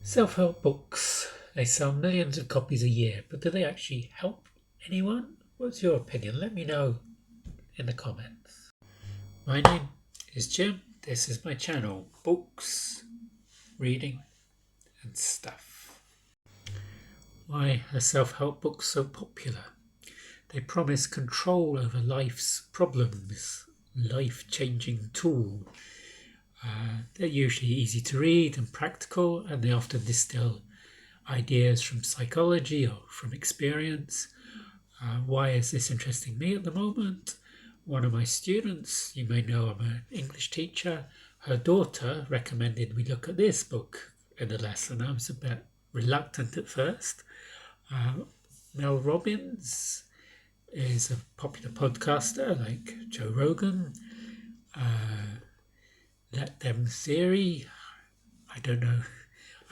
Self-help books, they sell millions of copies a year, but do they actually help anyone? What's your opinion? Let me know in the comments. My name is Jim. This is my channel, Books, Reading and Stuff. Why are self-help books so popular? They promise control over life's problems, life-changing tool. They're usually easy to read and practical, and they often distill ideas from psychology or from experience. Why is this interesting me at the moment? One of my students, you may know I'm an English teacher, her daughter recommended we look at this book in the lesson. I was a bit reluctant at first. Robbins is a popular podcaster like Joe Rogan. Let Them Theory, I don't know,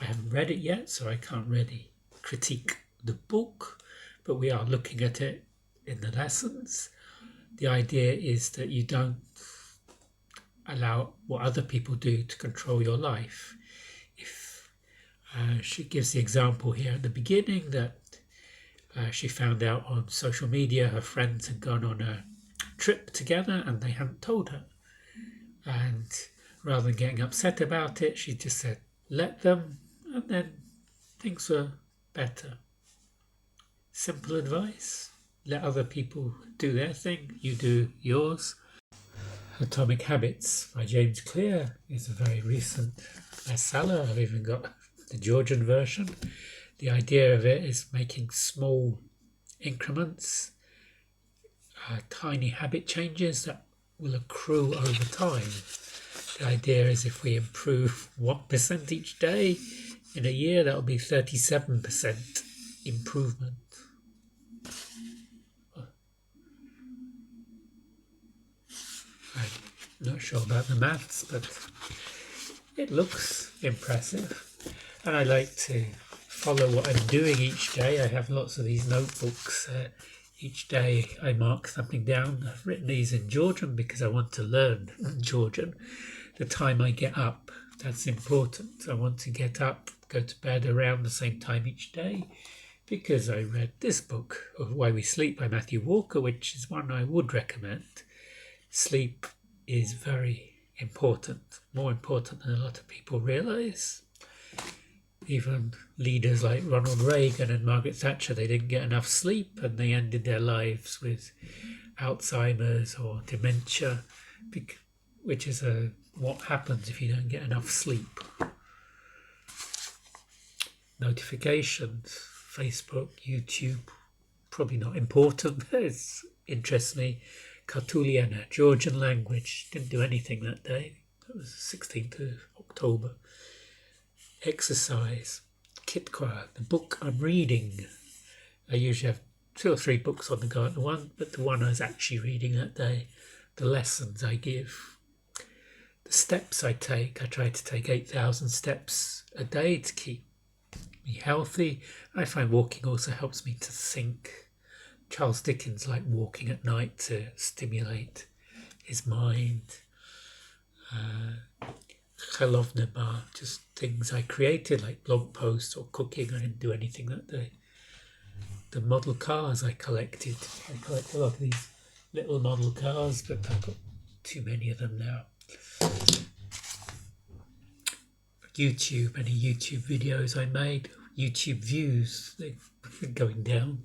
I haven't read it yet, so I can't really critique the book, but we are looking at it in the lessons. The idea is that you don't allow what other people do to control your life. If she gives the example here at the beginning that she found out on social media her friends had gone on a trip together and they hadn't told her. And rather than getting upset about it, she just said, let them, and then things were better. Simple advice. Let other people do their thing, you do yours. Atomic Habits by James Clear is a very recent bestseller. I've even got the Georgian version. The idea of it is making small increments, tiny habit changes that will accrue over time. The idea is if we improve 1% each day in a year, that will be 37% improvement. I'm not sure about the maths, but it looks impressive. And I like to follow what I'm doing each day. I have lots of these notebooks. Each day I mark something down. I've written these in Georgian because I want to learn Georgian. The time I get up, that's important. I want to get up, go to bed around the same time each day because I read this book, of Why We Sleep by Matthew Walker, which is one I would recommend. Sleep is very important, more important than a lot of people realise. Even leaders like Ronald Reagan and Margaret Thatcher, they didn't get enough sleep and they ended their lives with Alzheimer's or dementia, which is what happens if you don't get enough sleep. Notifications, Facebook, YouTube, probably not important, but it interests me. Cartuliana, Georgian language, didn't do anything that day. That was the 16th of October. Exercise, Kitkwa, the book I'm reading. I usually have 2 or 3 books on the go at once, but the one I was actually reading that day, the lessons I give, the steps I take. I try to take 8,000 steps a day to keep me healthy. I find walking also helps me to think. Charles Dickens liked walking at night to stimulate his mind. Chelovneba, just things I created like blog posts or cooking. I didn't do anything that day. The model cars I collected. I collect a lot of these little model cars, but I've got too many of them now. YouTube, any YouTube videos I made, YouTube views, they're going down.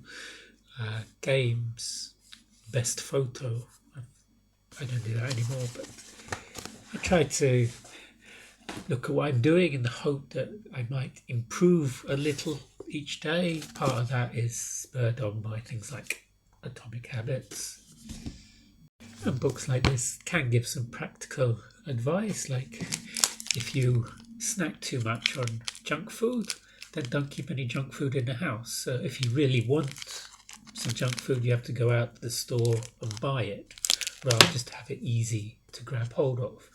Games, best photo. I don't do that anymore, but I try to look at what I'm doing in the hope that I might improve a little each day. Part of that is spurred on by things like Atomic Habits. And books like this can give some practical advice, like if you snack too much on junk food, then don't keep any junk food in the house. So if you really want some junk food, you have to go out to the store and buy it, rather than just have it easy to grab hold of.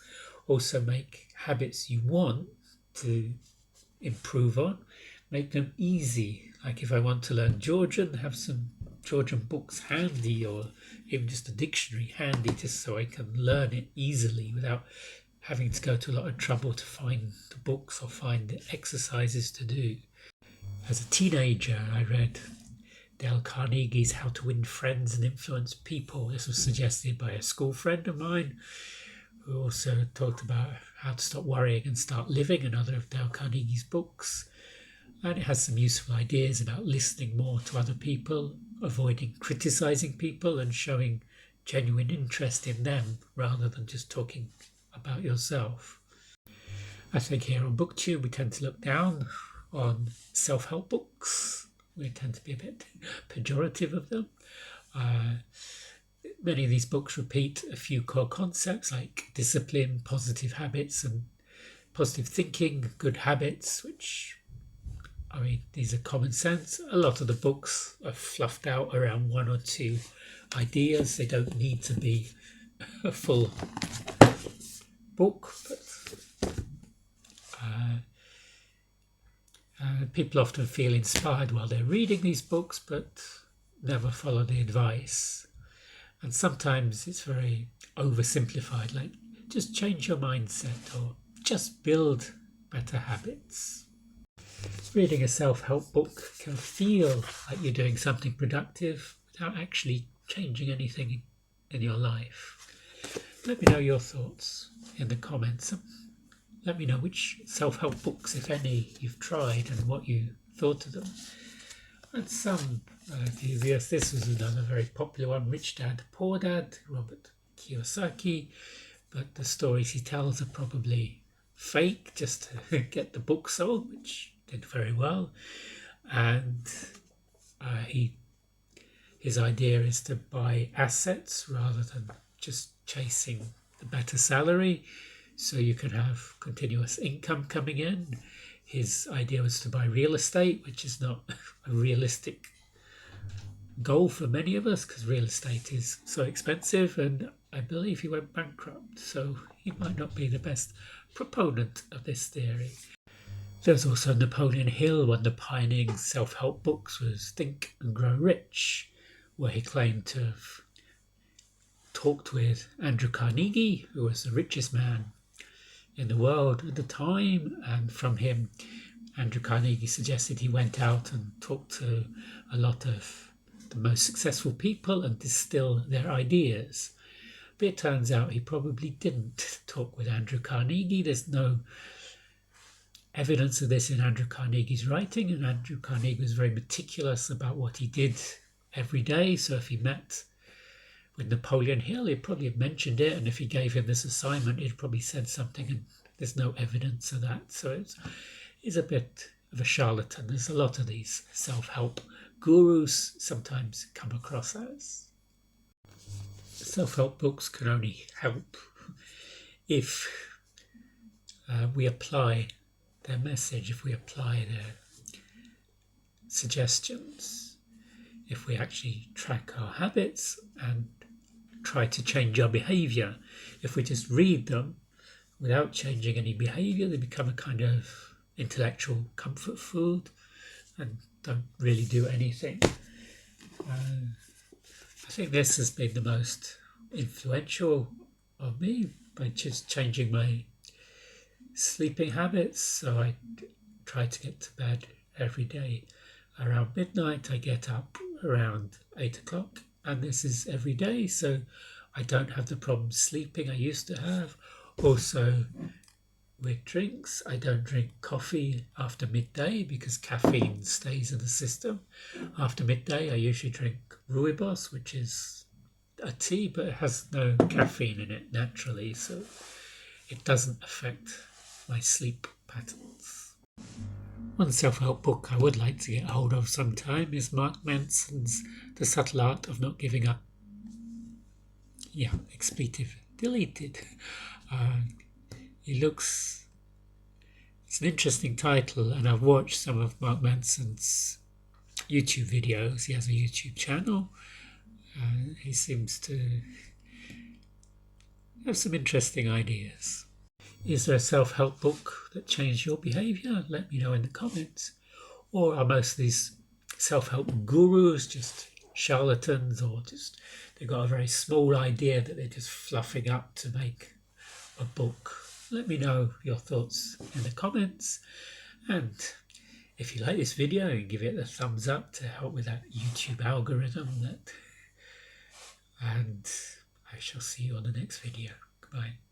Also make habits you want to improve on, make them easy. Like if I want to learn Georgian, have some Georgian books handy, or even just a dictionary handy, just so I can learn it easily without having to go to a lot of trouble to find the books or find the exercises to do. As a teenager, I read Dale Carnegie's How to Win Friends and Influence People. This was suggested by a school friend of mine who also talked about how to stop worrying and start living, another of Dale Carnegie's books. And it has some useful ideas about listening more to other people, avoiding criticizing people and showing genuine interest in them rather than just talking about yourself. I think here on BookTube we tend to look down on self-help books. We tend to be a bit pejorative of them. Many of these books repeat a few core concepts like discipline, positive habits and positive thinking, good habits, which, I mean, these are common sense. A lot of the books are fluffed out around one or two ideas. They don't need to be a full book, but people often feel inspired while they're reading these books, but never follow the advice. And sometimes it's very oversimplified, like just change your mindset or just build better habits. Reading a self-help book can feel like you're doing something productive without actually changing anything in your life. Let me know your thoughts in the comments. Let me know which self-help books, if any, you've tried and what you thought of them. And some viewers, this was another very popular one, Rich Dad, Poor Dad, Robert Kiyosaki, but the stories he tells are probably fake just to get the book sold, which did very well. And his idea is to buy assets rather than just chasing the better salary, so you can have continuous income coming in. His idea was to buy real estate, which is not a realistic goal for many of us because real estate is so expensive, and I believe he went bankrupt, so he might not be the best proponent of this theory. There's also Napoleon Hill. One of the pioneering self-help books was Think and Grow Rich, where he claimed to have talked with Andrew Carnegie, who was the richest man in the world at the time, and from him Andrew Carnegie suggested he went out and talked to a lot of the most successful people and distill their ideas. But it turns out he probably didn't talk with Andrew Carnegie. There's no evidence of this in Andrew Carnegie's writing, and Andrew Carnegie was very meticulous about what he did every day. So if he met with Napoleon Hill, he'd probably have mentioned it, and if he gave him this assignment, he'd probably said something, and there's no evidence of that. So it's a bit of a charlatan. There's a lot of these self-help gurus sometimes come across as. Self-help books can only help if we apply their message, if we apply their suggestions, if we actually track our habits and try to change our behaviour. If we just read them without changing any behaviour, they become a kind of intellectual comfort food and don't really do anything. I think this has been the most influential of me, by just changing my sleeping habits. So I try to get to bed every day around midnight. I get up around 8 o'clock, and this is every day, so I don't have the problem sleeping I used to have. Also, with drinks, I don't drink coffee after midday because caffeine stays in the system. After midday, I usually drink rooibos, which is a tea, but it has no caffeine in it naturally, so it doesn't affect my sleep patterns. One self-help book I would like to get hold of sometime is Mark Manson's The Subtle Art of Not Giving Up. Yeah, expletive deleted. It's an interesting title, and I've watched some of Mark Manson's YouTube videos. He has a YouTube channel. He seems to have some interesting ideas. Is there a self-help book that changed your behaviour? Let me know in the comments. Or are most of these self-help gurus just charlatans, or just they've got a very small idea that they're just fluffing up to make a book? let me know your thoughts in the comments, and if you like this video, give it a thumbs up to help with that YouTube algorithm. And I shall see you on the next video. Goodbye.